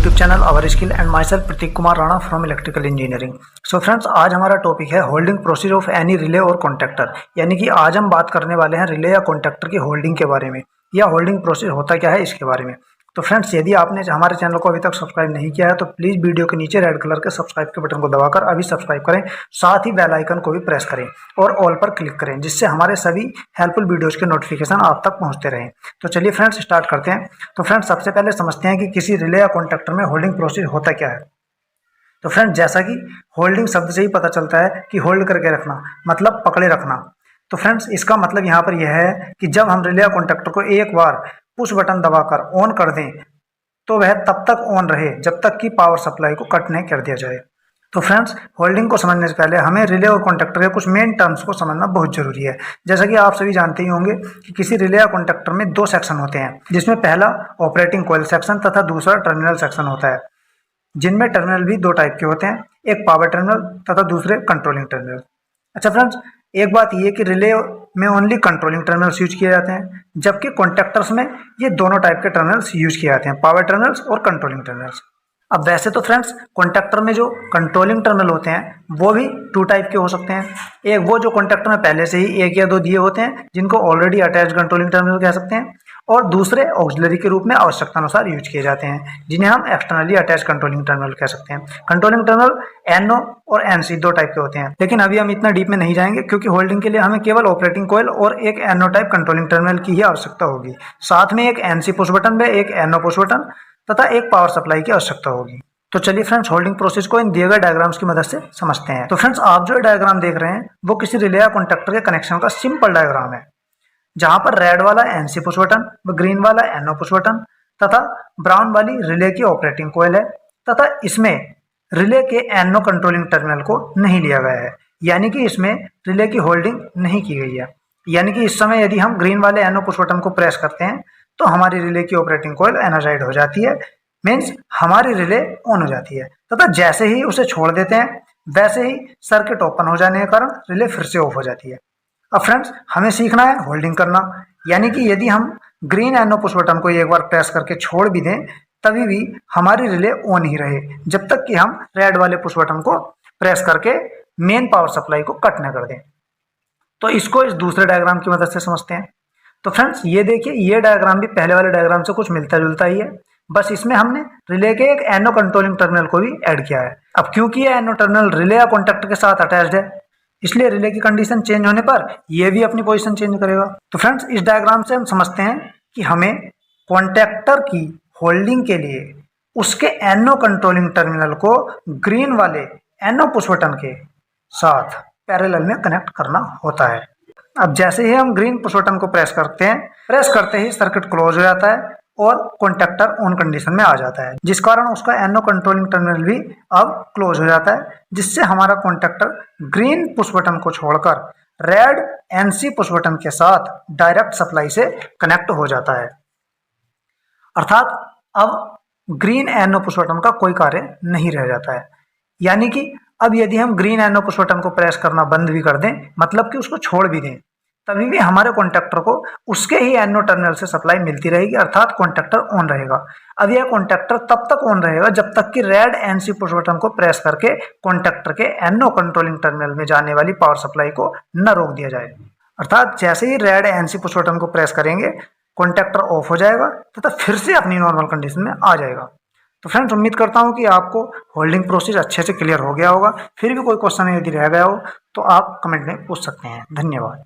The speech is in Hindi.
YouTube channel our skill and myself Pratik Kumar Rana from electrical engineering. So friends, आज हमारा टॉपिक है holding procedure of any relay और कॉन्टैक्टर। यानी कि आज हम बात करने वाले हैं रिले या कॉन्टैक्टर की होल्डिंग के बारे में, या होल्डिंग प्रोसीजर होता क्या है इसके बारे में। तो फ्रेंड्स, यदि आपने हमारे चैनल को अभी तक सब्सक्राइब नहीं किया है तो प्लीज़ वीडियो के नीचे रेड कलर के सब्सक्राइब के बटन को दबाकर अभी सब्सक्राइब करें, साथ ही बेल आइकन को भी प्रेस करें और ऑल पर क्लिक करें, जिससे हमारे सभी हेल्पफुल वीडियोज़ के नोटिफिकेशन आप तक पहुंचते रहें। तो चलिए फ्रेंड्स, स्टार्ट करते हैं। तो फ्रेंड्स, सबसे पहले समझते हैं कि किसी रिले या कॉन्टैक्टर में होल्डिंग प्रोसीजर होता क्या है। तो फ्रेंड्स, जैसा कि होल्डिंग शब्द से ही पता चलता है कि होल्ड करके रखना, मतलब पकड़े रखना। तो फ्रेंड्स, इसका मतलब यहाँ पर यह है कि जब हम रिले या कॉन्टैक्टर को एक बार पुश बटन दबाकर ऑन कर दें तो वह तब तक ऑन रहे जब तक कि पावर सप्लाई को कट नहीं कर दिया जाए। तो फ्रेंड्स, होल्डिंग को समझने से पहले हमें रिले और कॉन्टैक्टर के कुछ मेन टर्म्स को समझना बहुत जरूरी है। जैसा कि आप सभी जानते ही होंगे कि किसी रिले या कॉन्टैक्टर में दो सेक्शन होते हैं, जिसमें पहला ऑपरेटिंग कॉइल सेक्शन तथा दूसरा टर्मिनल सेक्शन होता है, जिनमें टर्मिनल भी दो टाइप के होते हैं, एक पावर टर्मिनल तथा दूसरे कंट्रोलिंग टर्मिनल। अच्छा फ्रेंड्स, एक बात यह कि रिले में ओनली कंट्रोलिंग टर्मिनल्स यूज किए जाते हैं, जबकि कॉन्टैक्टर्स में ये दोनों टाइप के टर्मिनल्स यूज किए जाते हैं, पावर टर्मिनल्स और कंट्रोलिंग टर्मिनल्स। अब वैसे तो फ्रेंड्स, कॉन्टैक्टर में जो कंट्रोलिंग टर्मिनल होते हैं वो भी टू टाइप के हो सकते हैं। एक वो जो कॉन्टैक्टर में पहले से ही एक या दो दिए होते हैं, जिनको ऑलरेडी अटैच कंट्रोलिंग टर्मिनल कह सकते हैं, और दूसरे ऑक्सिलरी के रूप में आवश्यकता अनुसार यूज किए जाते हैं, जिन्हें हम एक्सटर्नली अटैच कंट्रोलिंग टर्मिनल कह सकते हैं। कंट्रोलिंग टर्मिनल एनओ और एनसी दो टाइप के होते हैं, लेकिन अभी हम इतना डीप में नहीं जाएंगे, क्योंकि होल्डिंग के लिए हमें केवल ऑपरेटिंग कॉइल और एक एनओ टाइप कंट्रोलिंग टर्मिनल की ही आवश्यकता होगी। साथ में एक एनसी पुश बटन में एक एनओ पुश बटन तथा एक पावर सप्लाई की आवश्यकता होगी। तो चलिए फ्रेंड्स, होल्डिंग प्रोसेस को इन दिए गए डायग्राम्स की मदद से समझते हैं। तो फ्रेंड्स, आप जो डायग्राम देख रहे हैं वो किसी रिले या कॉन्टैक्टर के कनेक्शन का सिंपल डायग्राम है, जहां पर रेड वाला एनसी पुश बटन व ग्रीन वाला एनओ पुश बटन तथा ब्राउन वाली रिले की ऑपरेटिंग कॉइल है, तथा इसमें रिले के एनओ कंट्रोलिंग टर्मिनल को नहीं लिया गया है, यानी कि इसमें रिले की होल्डिंग नहीं की गई है। यानी कि इस समय यदि हम ग्रीन वाले एनओ पुश बटन को प्रेस करते हैं तो हमारी रिले की ऑपरेटिंग कॉइल एनर्जाइड हो जाती है, मीन्स हमारी रिले ऑन हो जाती है, तथा जैसे ही उसे छोड़ देते हैं वैसे ही सर्किट ओपन हो जाने के कारण रिले फिर से ऑफ हो जाती है। अब फ्रेंड्स, हमें सीखना है होल्डिंग करना, यानी कि यदि हम ग्रीन एनओ पुश बटन को एक बार प्रेस करके छोड़ भी दें तभी भी हमारी रिले ऑन ही रहे, जब तक कि हम रेड वाले पुश बटन को प्रेस करके मेन पावर सप्लाई को कट न कर दें। तो इसको इस दूसरे डायग्राम की मदद से समझते हैं। तो फ्रेंड्स, ये देखिए, ये डायग्राम भी पहले वाले डायग्राम से कुछ मिलता जुलता ही है, बस इसमें हमने रिले के एक एनओ कंट्रोलिंग टर्मिनल को भी ऐड किया है। अब क्योंकि ये एनओ टर्मिनल रिले या कॉन्टैक्टर के साथ अटैच्ड है, इसलिए रिले की कंडीशन चेंज होने पर ये भी अपनी पोजीशन चेंज करेगा। तो फ्रेंड्स, इस डायग्राम से हम समझते हैं कि हमें कॉन्टैक्टर की होल्डिंग के लिए उसके एनओ कंट्रोलिंग टर्मिनल को ग्रीन वाले एनओ पुश बटन के साथ पैरेलल में कनेक्ट करना होता है। अब जैसे ही हम ग्रीन पुश बटन को प्रेस करते हैं, प्रेस करते ही सर्किट क्लोज हो जाता है और कॉन्टैक्टर ऑन कंडीशन में आ जाता है, जिस कारण उसका एनओ कंट्रोलिंग टर्मिनल भी अब क्लोज हो जाता है, जिससे हमारा कॉन्टैक्टर ग्रीन पुश बटन को छोड़कर रेड एनसी पुश बटन के साथ डायरेक्ट सप्लाई से कनेक्ट हो जाता है। अर्थात अब ग्रीन एनओ पुश बटन का कोई कार्य नहीं रह जाता है। यानी कि अब यदि हम ग्रीन एनओ पुश बटन को प्रेस करना बंद भी कर दें, मतलब कि उसको छोड़ भी दें, तभी भी हमारे कॉन्टैक्टर को उसके ही एनओ टर्मिनल से सप्लाई मिलती रहेगी, अर्थात कॉन्टैक्टर ऑन रहेगा। अब यह कॉन्टैक्टर तब तक ऑन रहेगा जब तक कि रेड एनसी पुश बटन को प्रेस करके कॉन्टैक्टर के एनओ कंट्रोलिंग टर्मिनल में जाने वाली पावर सप्लाई को न रोक दिया जाए। अर्थात जैसे ही रेड एनसी पुश बटन को प्रेस करेंगे, कॉन्टैक्टर ऑफ हो जाएगा तथा फिर से अपनी नॉर्मल कंडीशन में आ जाएगा। तो फ्रेंड्स, उम्मीद करता हूं कि आपको होल्डिंग प्रोसेस अच्छे से क्लियर हो गया होगा। फिर भी कोई क्वेश्चन यदि रह गया हो तो आप कमेंट में पूछ सकते हैं। धन्यवाद।